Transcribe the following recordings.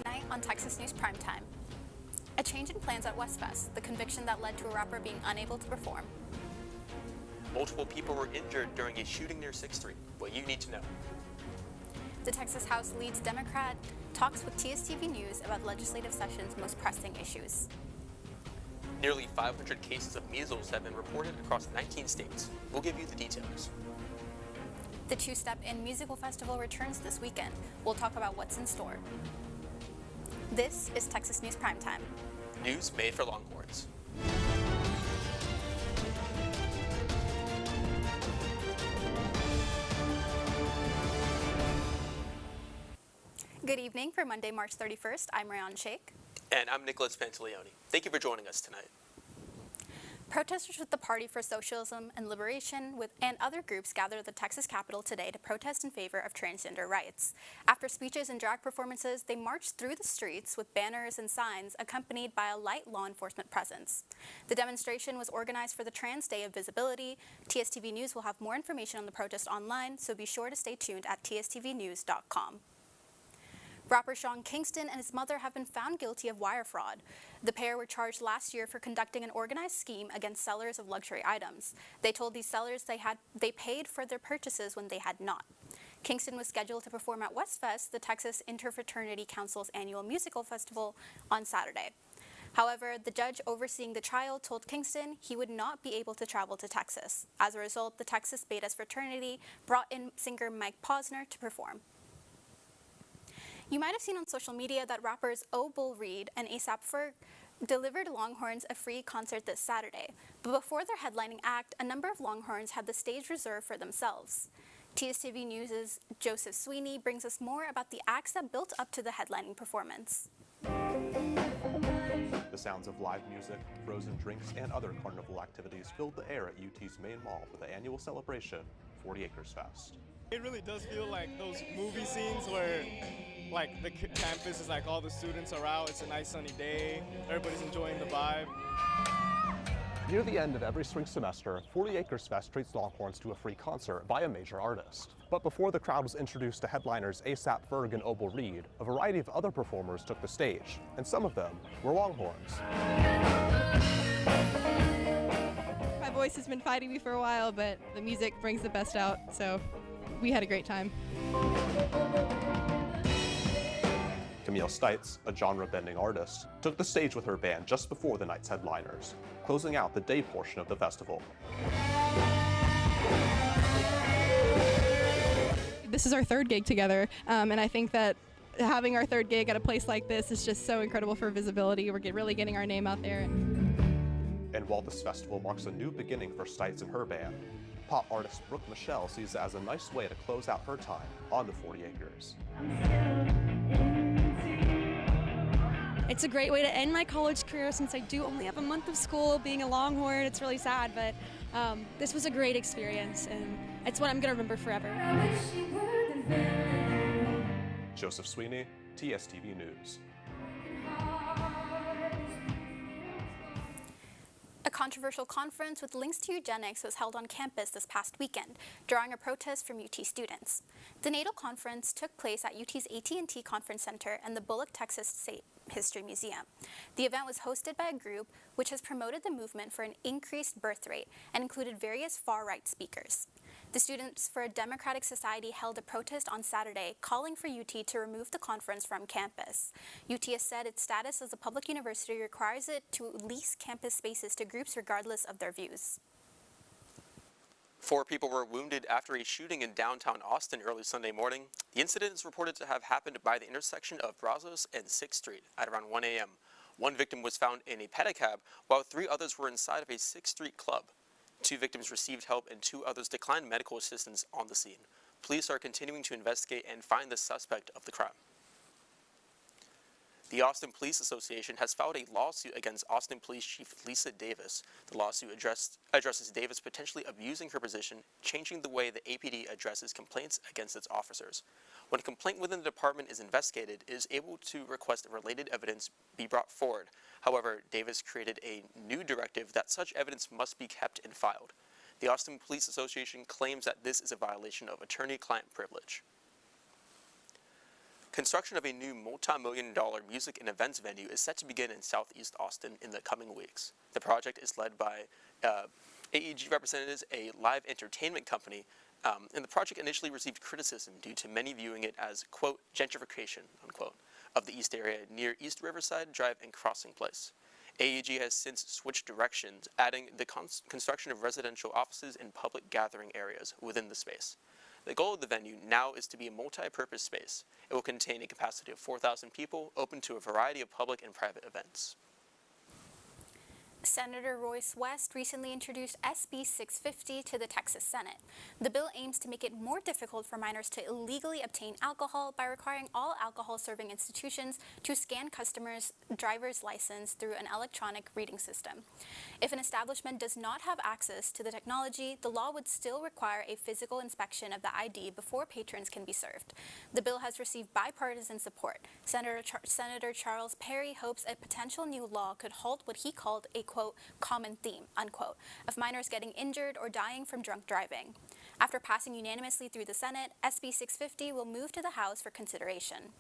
Tonight on Texas News Primetime, a change in plans at Westfest, the conviction that led to a rapper being unable to perform. Multiple people were injured during a shooting near 6th Street. What you need to know. The Texas House leads Democrat talks with TSTV News about legislative session's most pressing issues. Nearly 500 cases of measles have been reported across 19 states. We'll give you the details. The Two-Step In Musical Festival returns this weekend. We'll talk about what's in store. This is Texas News Primetime. News made for Longhorns. Good evening for Monday, March 31st. I'm Raiyan Shaik. And I'm Nicholas Pantaleoni. Thank you for joining us tonight. Protesters with the Party for Socialism and Liberation and other groups gathered at the Texas Capitol today to protest in favor of transgender rights. After speeches and drag performances, they marched through the streets with banners and signs accompanied by a light law enforcement presence. The demonstration was organized for the Trans Day of Visibility. TSTV News will have more information on the protest online, so be sure to stay tuned at tstvnews.com. Rapper Kingston and his mother have been found guilty of wire fraud. The pair were charged last year for conducting an organized scheme against sellers of luxury items. They told these sellers they paid for their purchases when they had not. Kingston was scheduled to perform at Westfest, the Texas Interfraternity Council's annual musical festival, on Saturday. However, the judge overseeing the trial told Kingston he would not be able to travel to Texas. As a result, the Texas Betas fraternity brought in singer Mike Posner to perform. You might have seen on social media that rappers Bull Reed and A$AP Ferg delivered Longhorns a free concert this Saturday. But before their headlining act, a number of Longhorns had the stage reserved for themselves. TSTV News' Joseph Sweeney brings us more about the acts that built up to the headlining performance. The sounds of live music, frozen drinks, and other carnival activities filled the air at UT's main mall for the annual celebration, 40 Acres Fest. It really does feel like those movie scenes where like the campus is like all the students are out, it's a nice sunny day, everybody's enjoying the vibe. Near the end of every spring semester, 40 Acres Fest treats Longhorns to a free concert by a major artist. But before the crowd was introduced to headliners A$AP Ferg and Bull Reed, a variety of other performers took the stage, and some of them were Longhorns. My voice has been fighting me for a while, but the music brings the best out, so we had a great time. Camille Stites, a genre-bending artist, took the stage with her band just before the night's headliners, closing out the day portion of the festival. This is our third gig together, and I think that having our third gig at a place like this is just so incredible for visibility. We're really getting our name out there. And while this festival marks a new beginning for Stites and her band, pop artist Brooke Michelle sees it as a nice way to close out her time on the 40 Acres. It's a great way to end my college career since I do only have a month of school. Being a Longhorn, it's really sad, but this was a great experience, and it's what I'm going to remember forever. Joseph Sweeney, TSTV News. A controversial conference with links to eugenics was held on campus this past weekend, drawing a protest from UT students. The NATO conference took place at UT's AT&T Conference Center and the Bullock, Texas State History Museum. The event was hosted by a group which has promoted the movement for an increased birth rate and included various far-right speakers. The Students for a Democratic Society held a protest on Saturday calling for UT to remove the conference from campus. UT has said its status as a public university requires it to lease campus spaces to groups regardless of their views. 4 people were wounded after a shooting in downtown Austin early Sunday morning. The incident is reported to have happened by the intersection of Brazos and 6th Street at around 1 a.m. One victim was found in a pedicab, while 3 others were inside of a 6th Street club. 2 victims received help and 2 others declined medical assistance on the scene. Police are continuing to investigate and find the suspect of the crime. The Austin Police Association has filed a lawsuit against Austin Police Chief Lisa Davis. The lawsuit addresses Davis potentially abusing her position, changing the way the APD addresses complaints against its officers. When a complaint within the department is investigated, it is able to request related evidence be brought forward. However, Davis created a new directive that such evidence must be kept and filed. The Austin Police Association claims that this is a violation of attorney-client privilege. Construction of a new multi-million-dollar music and events venue is set to begin in Southeast Austin in the coming weeks. The project is led by AEG representatives, a live entertainment company, and the project initially received criticism due to many viewing it as, quote, gentrification, unquote, of the East area near East Riverside Drive and Crossing Place. AEG has since switched directions, adding the construction of residential offices and public gathering areas within the space. The goal of the venue now is to be a multi-purpose space. It will contain a capacity of 4,000 people, open to a variety of public and private events. Senator Royce West recently introduced SB 650 to the Texas Senate. The bill aims to make it more difficult for minors to illegally obtain alcohol by requiring all alcohol-serving institutions to scan customers' driver's license through an electronic reading system. If an establishment does not have access to the technology, the law would still require a physical inspection of the ID before patrons can be served. The bill has received bipartisan support. Senator Charles Perry hopes a potential new law could halt what he called a, quote, common theme, unquote, of minors getting injured or dying from drunk driving. After passing unanimously through the Senate, SB 650 will move to the House for consideration.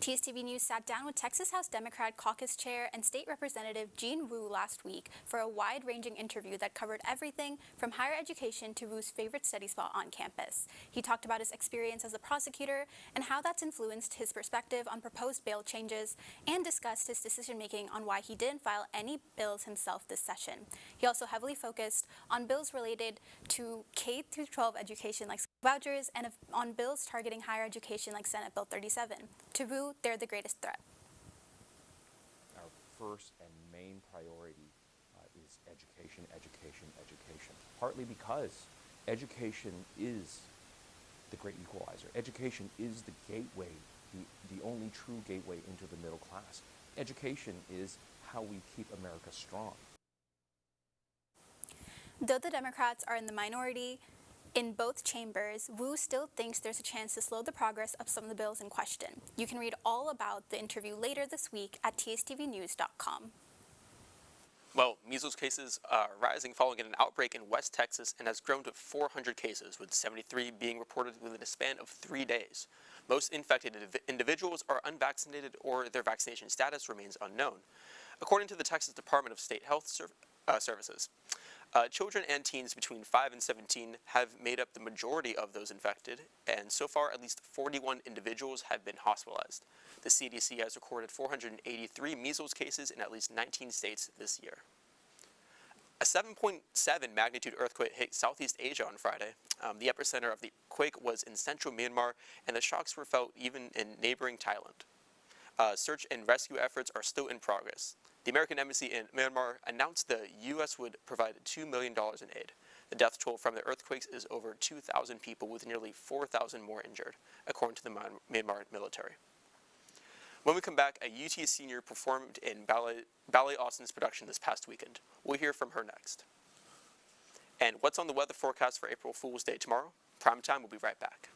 TSTV News sat down with Texas House Democrat Caucus Chair and State Representative Jean Wu last week for a wide-ranging interview that covered everything from higher education to Wu's favorite study spot on campus. He talked about his experience as a prosecutor and how that's influenced his perspective on proposed bail changes, and discussed his decision-making on why he didn't file any bills himself this session. He also heavily focused on bills related to K-12 education like vouchers and on bills targeting higher education like Senate Bill 37. To Wu, they're the greatest threat. Our first and main priority is education, education, education. Partly because education is the great equalizer. Education is the gateway, the only true gateway into the middle class. Education is how we keep America strong. Though the Democrats are in the minority in both chambers, Wu still thinks there's a chance to slow the progress of some of the bills in question. You can read all about the interview later this week at tstvnews.com. Well, measles cases are rising following an outbreak in West Texas and has grown to 400 cases, with 73 being reported within a span of 3 days. Most infected individuals are unvaccinated or their vaccination status remains unknown. According to the Texas Department of State Health Services, children and teens between 5 and 17 have made up the majority of those infected, and so far at least 41 individuals have been hospitalized. The CDC has recorded 483 measles cases in at least 19 states this year. A 7.7 magnitude earthquake hit Southeast Asia on Friday. The epicenter of the quake was in central Myanmar, and the shocks were felt even in neighboring Thailand. Search and rescue efforts are still in progress. The American Embassy in Myanmar announced the U.S. would provide $2 million in aid. The death toll from the earthquakes is over 2,000 people, with nearly 4,000 more injured, according to the Myanmar military. When we come back, a UT senior performed in Ballet Austin's production this past weekend. We'll hear from her next. And what's on the weather forecast for April Fool's Day tomorrow? Primetime will be right back.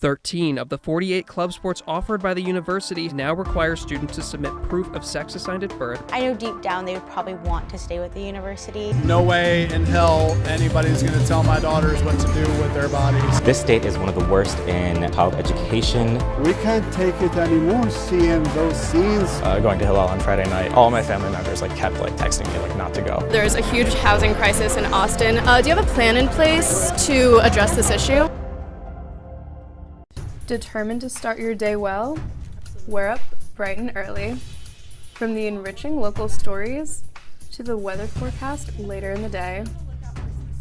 Thirteen of the 48 club sports offered by the university now require students to submit proof of sex assigned at birth. I know deep down they would probably want to stay with the university. No way in hell anybody's going to tell my daughters what to do with their bodies. This state is one of the worst in child education. We can't take it anymore, seeing those scenes. Going to Hillel on Friday night, all my family members kept texting me not to go. There's a huge housing crisis in Austin. Do you have a plan in place to address this issue? Determined to start your day well? We're up bright and early. From the enriching local stories to the weather forecast later in the day.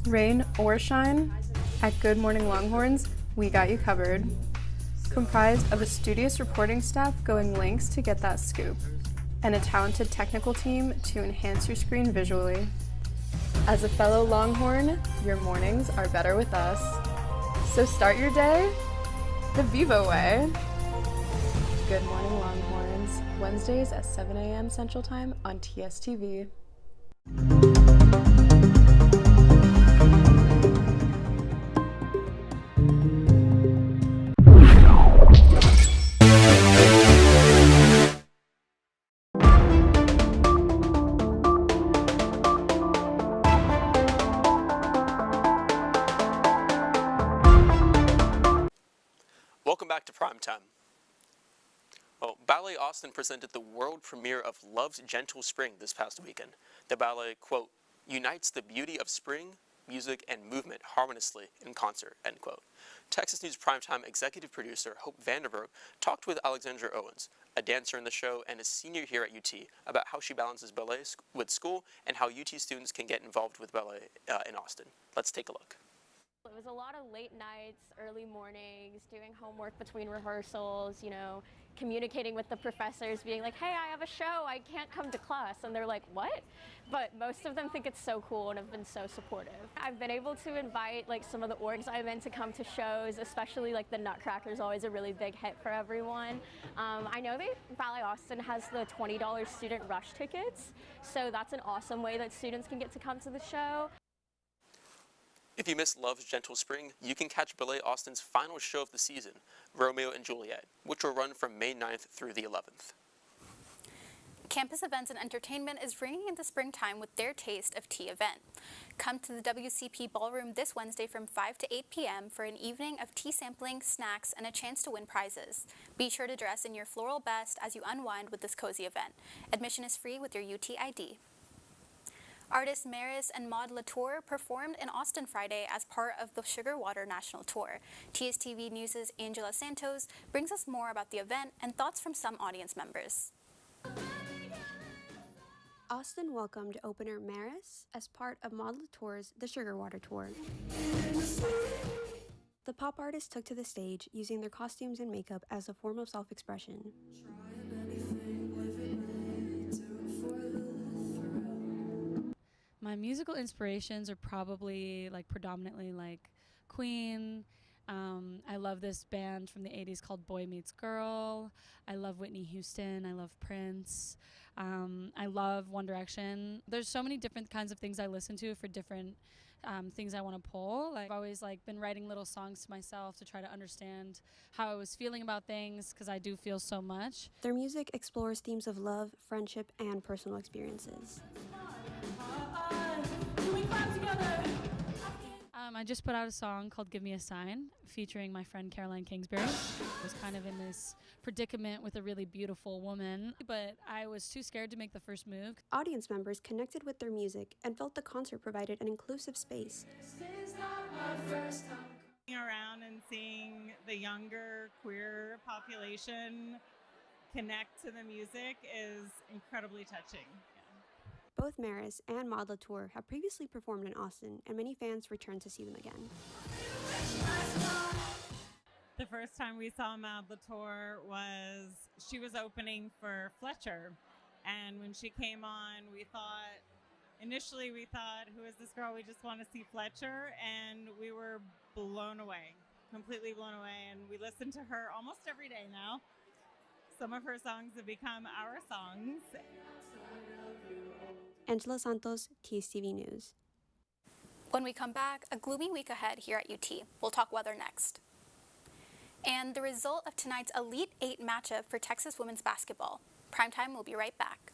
Rain or shine, at Good Morning Longhorns, we got you covered. Comprised of a studious reporting staff going lengths to get that scoop, and a talented technical team to enhance your screen visually. As a fellow Longhorn, your mornings are better with us. So start your day the Vivo way. Good morning, Longhorns. Wednesdays at 7 a.m. Central Time on TSTV. Welcome back to Primetime. Well, Ballet Austin presented the world premiere of Love's Gentle Spring this past weekend. The ballet, quote, unites the beauty of spring, music, and movement harmoniously in concert, end quote. Texas News Primetime executive producer Hope Vanderberg talked with Alexandra Owens, a dancer in the show and a senior here at UT, about how she balances ballet with school and how UT students can get involved with ballet in Austin. Let's take a look. It was a lot of late nights, early mornings, doing homework between rehearsals, you know, communicating with the professors, being like, hey, I have a show, I can't come to class. And they're like, what? But most of them think it's so cool and have been so supportive. I've been able to invite like some of the orgs I'm in to come to shows, especially like the Nutcracker is always a really big hit for everyone. I know Ballet Austin has the $20 student rush tickets, so that's an awesome way that students can get to come to the show. If you missed Love's Gentle Spring, you can catch Ballet Austin's final show of the season, Romeo and Juliet, which will run from May 9th through the 11th. Campus Events and Entertainment is bringing into springtime with their Taste of Tea event. Come to the WCP Ballroom this Wednesday from 5 to 8 p.m. for an evening of tea sampling, snacks, and a chance to win prizes. Be sure to dress in your floral best as you unwind with this cozy event. Admission is free with your UT ID. Artists Maris and Maud Latour performed in Austin Friday as part of the Sugar Water National Tour. TSTV News' Angela Santos brings us more about the event and thoughts from some audience members. Austin welcomed opener Maris as part of Maud Latour's The Sugar Water Tour. The pop artist took to the stage using their costumes and makeup as a form of self-expression. My musical inspirations are probably predominantly Queen. I love this band from the 80s called Boy Meets Girl. I love Whitney Houston. I love Prince. I love One Direction. There's so many different kinds of things I listen to for different things I want to pull. I've always been writing little songs to myself to try to understand how I was feeling about things, because I do feel so much. Their music explores themes of love, friendship, and personal experiences. I just put out a song called Give Me a Sign, featuring my friend Caroline Kingsbury. I was kind of in this predicament with a really beautiful woman, but I was too scared to make the first move. Audience members connected with their music and felt the concert provided an inclusive space. Around and seeing the younger queer population connect to the music is incredibly touching. Both Maris and Maud Latour have previously performed in Austin, and many fans return to see them again. The first time we saw Maud Latour she was opening for Fletcher. And when she came on, initially we thought, who is this girl? We just want to see Fletcher. And we were blown away, completely blown away. And we listen to her almost every day now. Some of her songs have become our songs. Angela Santos, TSTV News. When we come back, a gloomy week ahead here at UT. We'll talk weather next. And the result of tonight's Elite 8 matchup for Texas women's basketball. Primetime will be right back.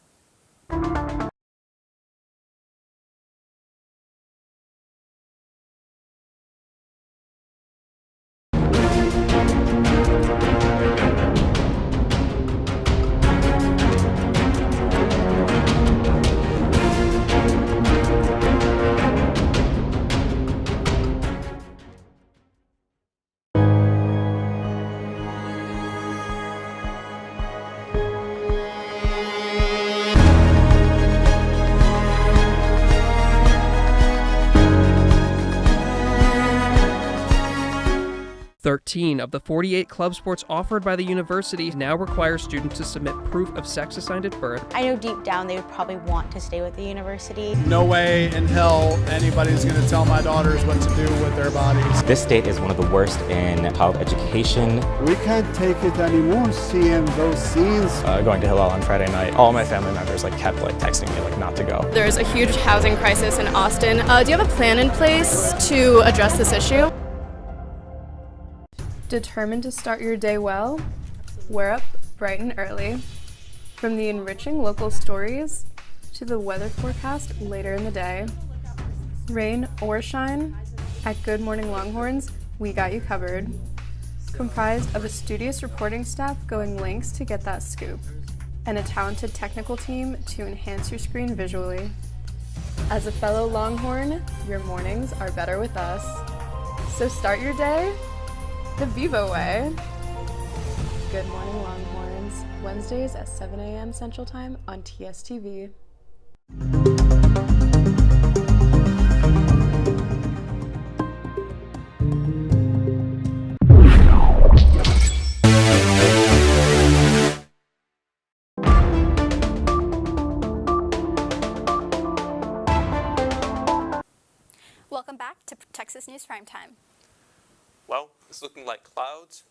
13 of the 48 club sports offered by the university now require students to submit proof of sex assigned at birth. I know deep down they would probably want to stay with the university. No way in hell anybody's going to tell my daughters what to do with their bodies. This state is one of the worst in child education. We can't take it anymore seeing those scenes. Going to Hillel on Friday night, all my family members kept texting me not to go. There's a huge housing crisis in Austin. Do you have a plan in place to address this issue? Determined to start your day well? We're up bright and early. From the enriching local stories to the weather forecast later in the day. Rain or shine, at Good Morning Longhorns, we got you covered. Comprised of a studious reporting staff going lengths to get that scoop, and a talented technical team to enhance your screen visually. As a fellow Longhorn, your mornings are better with us. So start your day the Vivo way. Good Morning Longhorns, Wednesdays at 7 a.m. Central Time on TSTV. Welcome back to Texas News Primetime. Well, it's looking like clouds,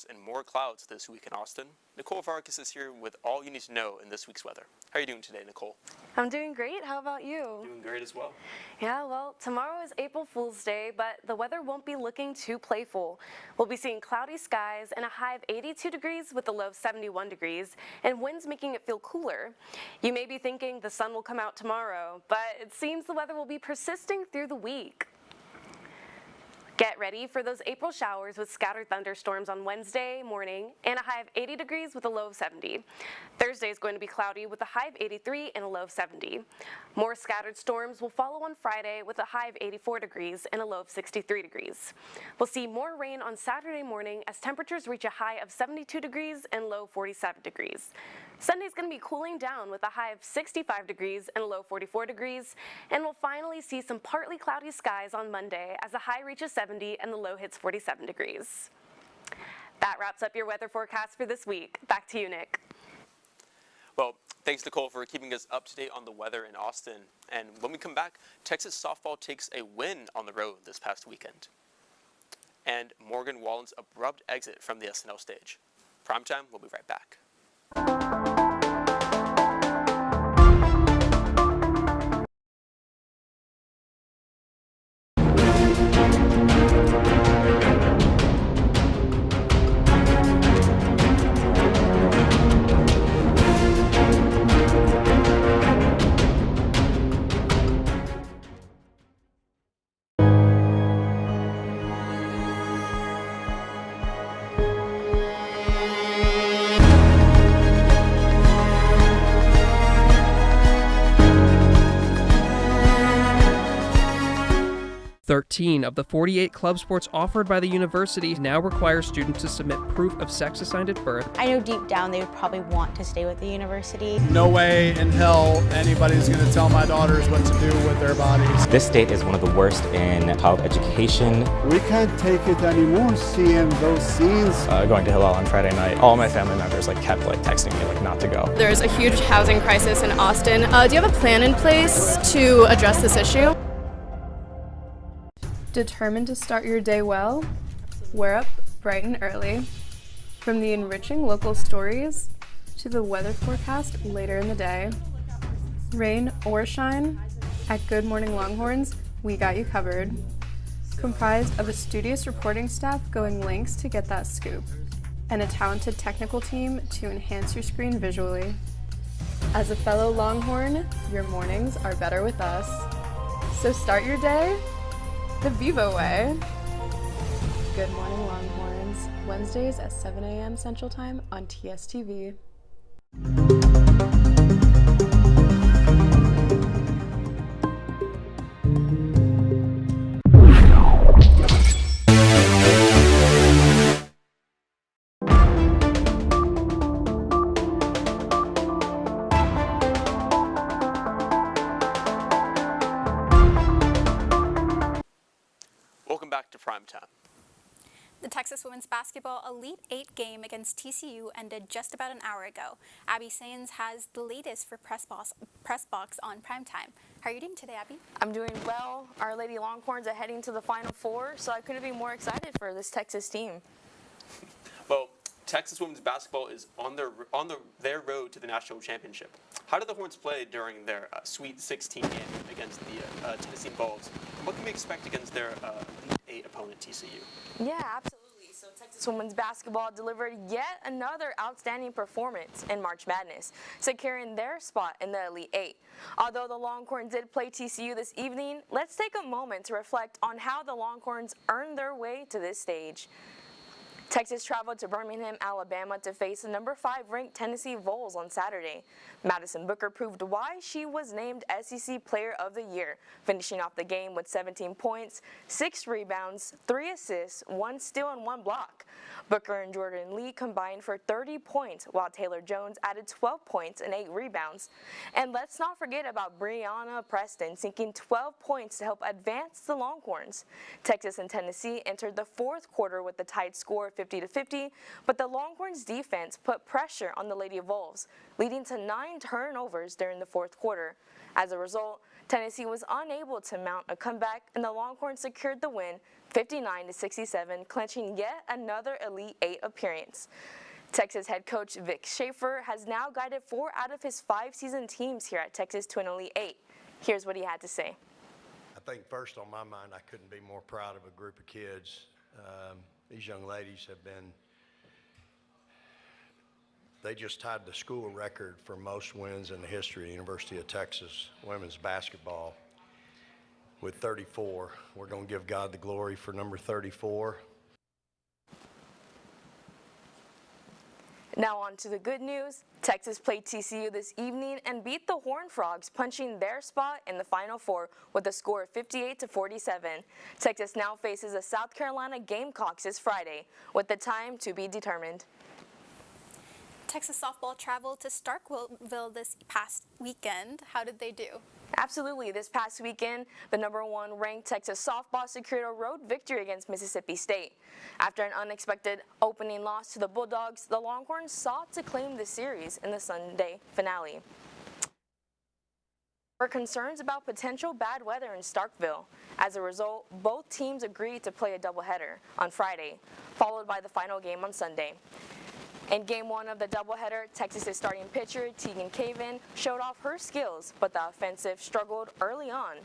and more clouds this week in Austin. Nicole Vargas is here with all you need to know in this week's weather. How are you doing today, Nicole? I'm doing great. How about you? Doing great as well. Yeah, well, tomorrow is April Fool's Day, but the weather won't be looking too playful. We'll be seeing cloudy skies and a high of 82 degrees with a low of 71 degrees, and winds making it feel cooler. You may be thinking the sun will come out tomorrow, but it seems the weather will be persisting through the week. Get ready for those April showers with scattered thunderstorms on Wednesday morning and a high of 80 degrees with a low of 70. Thursday is going to be cloudy with a high of 83 and a low of 70. More scattered storms will follow on Friday with a high of 84 degrees and a low of 63 degrees. We'll see more rain on Saturday morning as temperatures reach a high of 72 degrees and low 47 degrees. Sunday's going to be cooling down with a high of 65 degrees and a low 44 degrees, and we'll finally see some partly cloudy skies on Monday as the high reaches 70 and the low hits 47 degrees. That wraps up your weather forecast for this week. Back to you, Nick. Well, thanks, Nicole, for keeping us up to date on the weather in Austin. And when we come back, Texas softball takes a win on the road this past weekend. And Morgan Wallen's abrupt exit from the SNL stage. Primetime, we'll be right back. Thirteen of the 48 club sports offered by the university now require students to submit proof of sex assigned at birth. I know deep down they would probably want to stay with the university. No way in hell anybody's going to tell my daughters what to do with their bodies. This state is one of the worst in child education. We can't take it anymore seeing those scenes. Going to Hillel on Friday night, all my family members kept texting me not to go. There's a huge housing crisis in Austin. Do you have a plan in place to address this issue? Determined to start your day well? We're up bright and early. From the enriching local stories to the weather forecast later in the day. Rain or shine, at Good Morning Longhorns, we got you covered. Comprised of a studious reporting staff going lengths to get that scoop, and a talented technical team to enhance your screen visually. As a fellow Longhorn, your mornings are better with us. So start your day the Vivo way. Good Morning Longhorns, Wednesdays at 7 a.m. Central Time on TSTV. Welcome back to Primetime. The Texas women's basketball Elite 8 game against TCU ended just about an hour ago. Abby Sains has the latest for Press Box on Primetime. How are you doing today, Abby? I'm doing well. Our Lady Longhorns are heading to the Final Four, so I couldn't be more excited for this Texas team. Well, Texas women's basketball is on their road to the national championship. How did the Horns play during their Sweet 16 game against the Tennessee Vols? And what can we expect against their Elite 8 opponent, TCU? Yeah, absolutely. So Texas women's basketball delivered yet another outstanding performance in March Madness, securing their spot in the Elite 8. Although the Longhorns did play TCU this evening, let's take a moment to reflect on how the Longhorns earned their way to this stage. Texas traveled to Birmingham, Alabama to face the number 5 ranked Tennessee Vols on Saturday. Madison Booker proved why she was named SEC Player of the Year, finishing off the game with 17 points, 6 rebounds, 3 assists, 1 steal, and 1 block. Booker and Jordan Lee combined for 30 points, while Taylor Jones added 12 points and 8 rebounds. And let's not forget about Brianna Preston sinking 12 points to help advance the Longhorns. Texas and Tennessee entered the fourth quarter with the tied score 50-50, but the Longhorns defense put pressure on the Lady Vols, leading to 9 turnovers during the fourth quarter. As a result, Tennessee was unable to mount a comeback, and the Longhorns secured the win 59-67, clinching yet another Elite 8 appearance. Texas head coach Vic Schaefer has now guided 4 out of his 5 season teams here at Texas to an Elite 8. Here's what he had to say. I think first on my mind, I couldn't be more proud of a group of kids. These young ladies have been, they just tied the school record for most wins in the history of the University of Texas women's basketball with 34. We're going to give God the glory for number 34. Now on to the good news. Texas played TCU this evening and beat the Horned Frogs, punching their spot in the Final Four with a score of 58-47. Texas now faces the South Carolina Gamecocks this Friday, with the time to be determined. Texas softball traveled to Starkville this past weekend. How did they do? Absolutely. This past weekend, the number 1 ranked Texas softball secured a road victory against Mississippi State. After an unexpected opening loss to the Bulldogs, the Longhorns sought to claim the series in the Sunday finale. There were concerns about potential bad weather in Starkville. As a result, both teams agreed to play a doubleheader on Friday, followed by the final game on Sunday. In Game 1 of the doubleheader, Texas's starting pitcher, Tegan Caven, showed off her skills, but the offensive struggled early on.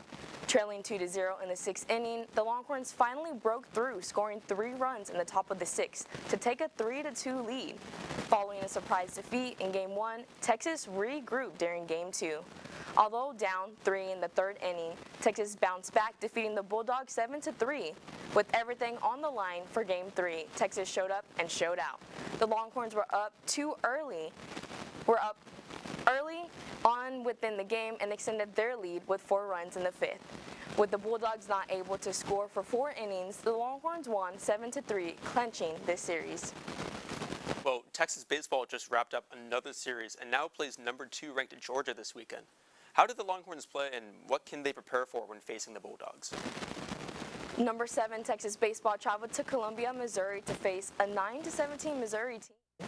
Trailing 2-0 in the 6th inning, the Longhorns finally broke through, scoring 3 runs in the top of the 6th to take a 3-2 lead. Following a surprise defeat in Game 1, Texas regrouped during Game 2. Although down 3 in the 3rd inning, Texas bounced back, defeating the Bulldogs 7-3. With everything on the line for Game 3, Texas showed up and showed out. The Longhorns were up early on within the game and extended their lead with 4 runs in the 5th. With the Bulldogs not able to score for 4 innings, the Longhorns won 7-3, clinching this series. Well, Texas baseball just wrapped up another series and now plays number 2 ranked Georgia this weekend. How did the Longhorns play, and what can they prepare for when facing the Bulldogs? Number 7 Texas baseball traveled to Columbia, Missouri to face a 9-17 Missouri team.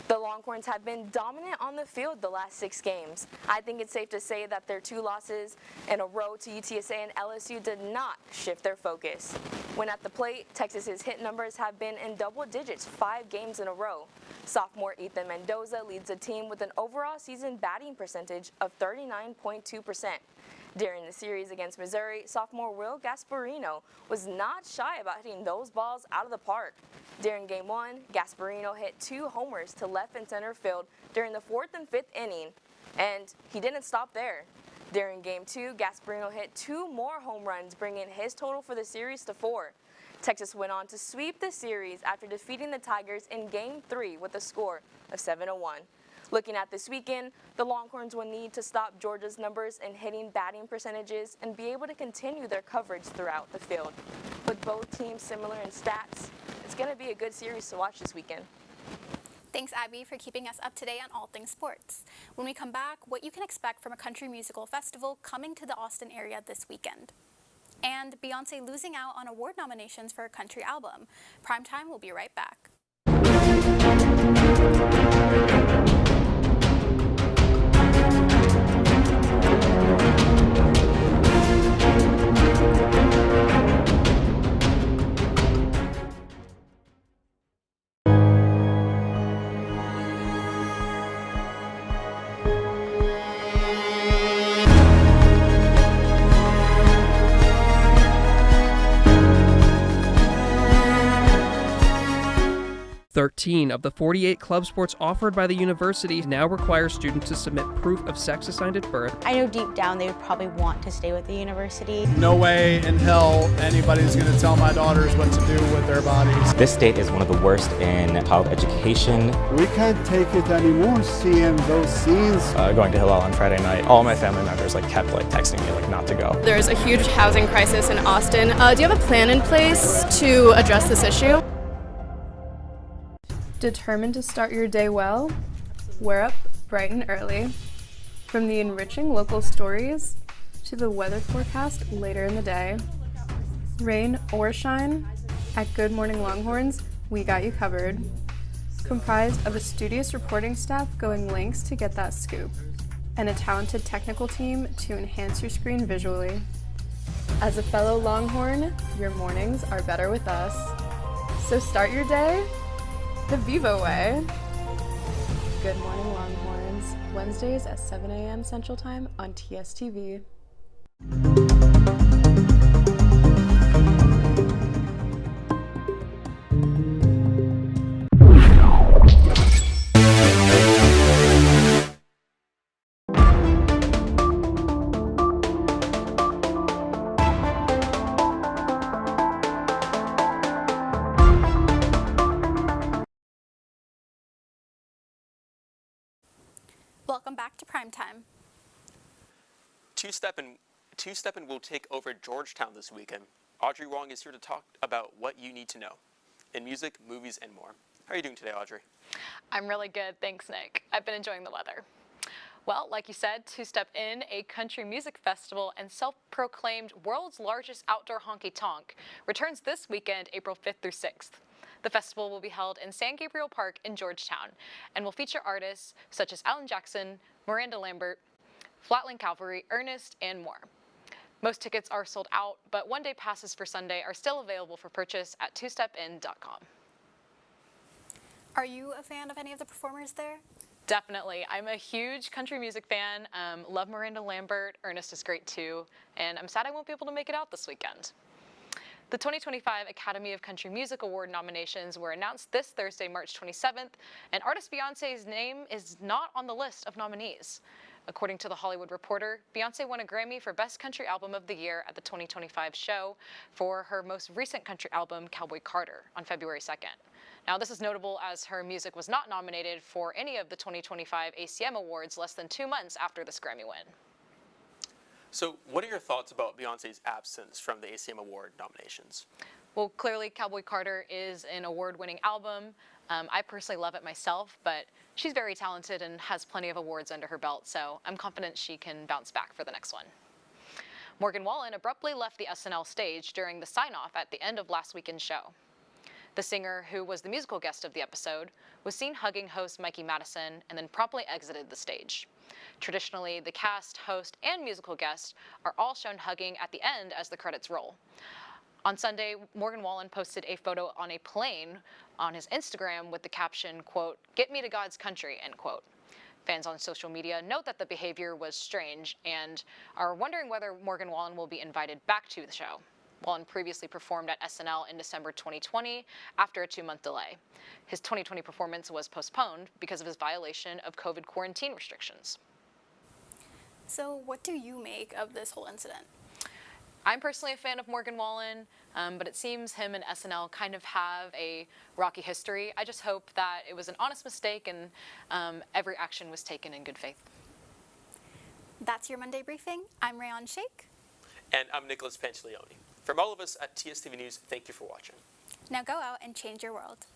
The Longhorns have been dominant on the field the last 6 games. I think it's safe to say that their 2 losses in a row to UTSA and LSU did not shift their focus. When at the plate, Texas's hit numbers have been in double digits 5 games in a row. Sophomore Ethan Mendoza leads the team with an overall season batting percentage of 39.2%. During the series against Missouri, sophomore Will Gasparino was not shy about hitting those balls out of the park. During Game 1, Gasparino hit 2 homers to left and center field during the 4th and 5th inning, and he didn't stop there. During Game 2, Gasparino hit 2 more home runs, bringing his total for the series to 4. Texas went on to sweep the series after defeating the Tigers in Game 3 with a score of 7-1. Looking at this weekend, the Longhorns will need to stop Georgia's numbers in hitting batting percentages and be able to continue their coverage throughout the field. With both teams similar in stats, it's going to be a good series to watch this weekend. Thanks, Abby, for keeping us up to date on all things sports. When we come back, what you can expect from a country musical festival coming to the Austin area this weekend. and Beyoncé losing out on award nominations for a country album. Primetime will be right back. "13 of the 48 club sports offered by the university now require students to submit proof of sex assigned at birth. I know deep down they would probably want to stay with the university. No way in hell anybody's going to tell my daughters what to do with their bodies. This state is one of the worst in child education. We can't take it anymore seeing those scenes. Going to Hillel on Friday night, all my family members kept texting me not to go. There's a huge housing crisis in Austin. Do you have a plan in place to address this issue? Determined to start your day well? We're up bright and early. From the enriching local stories to the weather forecast later in the day. Rain or shine, at Good Morning Longhorns, we got you covered. Comprised of a studious reporting staff going lengths to get that scoop, and a talented technical team to enhance your screen visually. As a fellow Longhorn, your mornings are better with us. So start your day the Vivo way. Good Morning Longhorns, Wednesdays at 7 a.m. Central Time on TSTV. Welcome back to Primetime. Two-Steppin' will take over Georgetown this weekend. Audrey Wong is here to talk about what you need to know in music, movies, and more. How are you doing today, Audrey? I'm really good, thanks, Nick. I've been enjoying the weather. Well, like you said, Two-Step-In, a country music festival and self-proclaimed world's largest outdoor honky-tonk, returns this weekend, April 5th through 6th. The festival will be held in San Gabriel Park in Georgetown and will feature artists such as Alan Jackson, Miranda Lambert, Flatland Cavalry, Ernest, and more. Most tickets are sold out, but one-day passes for Sunday are still available for purchase at twostepin.com. Are you a fan of any of the performers there? Definitely. I'm a huge country music fan. Love Miranda Lambert. Ernest is great too. And I'm sad I won't be able to make it out this weekend. The 2025 Academy of Country Music Award nominations were announced this Thursday, March 27th, and artist Beyoncé's name is not on the list of nominees. According to The Hollywood Reporter, Beyoncé won a Grammy for Best Country Album of the Year at the 2025 show for her most recent country album, Cowboy Carter, on February 2nd. Now, this is notable as her music was not nominated for any of the 2025 ACM Awards less than 2 months after this Grammy win. So what are your thoughts about Beyoncé's absence from the ACM Award nominations? Well, clearly Cowboy Carter is an award-winning album. I personally love it myself, but she's very talented and has plenty of awards under her belt, so I'm confident she can bounce back for the next one. Morgan Wallen abruptly left the SNL stage during the sign-off at the end of last weekend's show. The singer, who was the musical guest of the episode, was seen hugging host Mikey Madison and then promptly exited the stage. Traditionally, the cast, host, and musical guest are all shown hugging at the end as the credits roll. On Sunday, Morgan Wallen posted a photo on a plane on his Instagram with the caption, quote, "Get me to God's country," end quote. Fans on social media note that the behavior was strange and are wondering whether Morgan Wallen will be invited back to the show. Wallen previously performed at SNL in December 2020 after a 2-month delay. His 2020 performance was postponed because of his violation of COVID quarantine restrictions. So what do you make of this whole incident? I'm personally a fan of Morgan Wallen, but it seems him and SNL kind of have a rocky history. I just hope that it was an honest mistake and every action was taken in good faith. That's your Monday briefing. I'm Raiyan Shaik. And I'm Nicholas Pantaleoni. From all of us at TSTV News, thank you for watching. Now go out and change your world.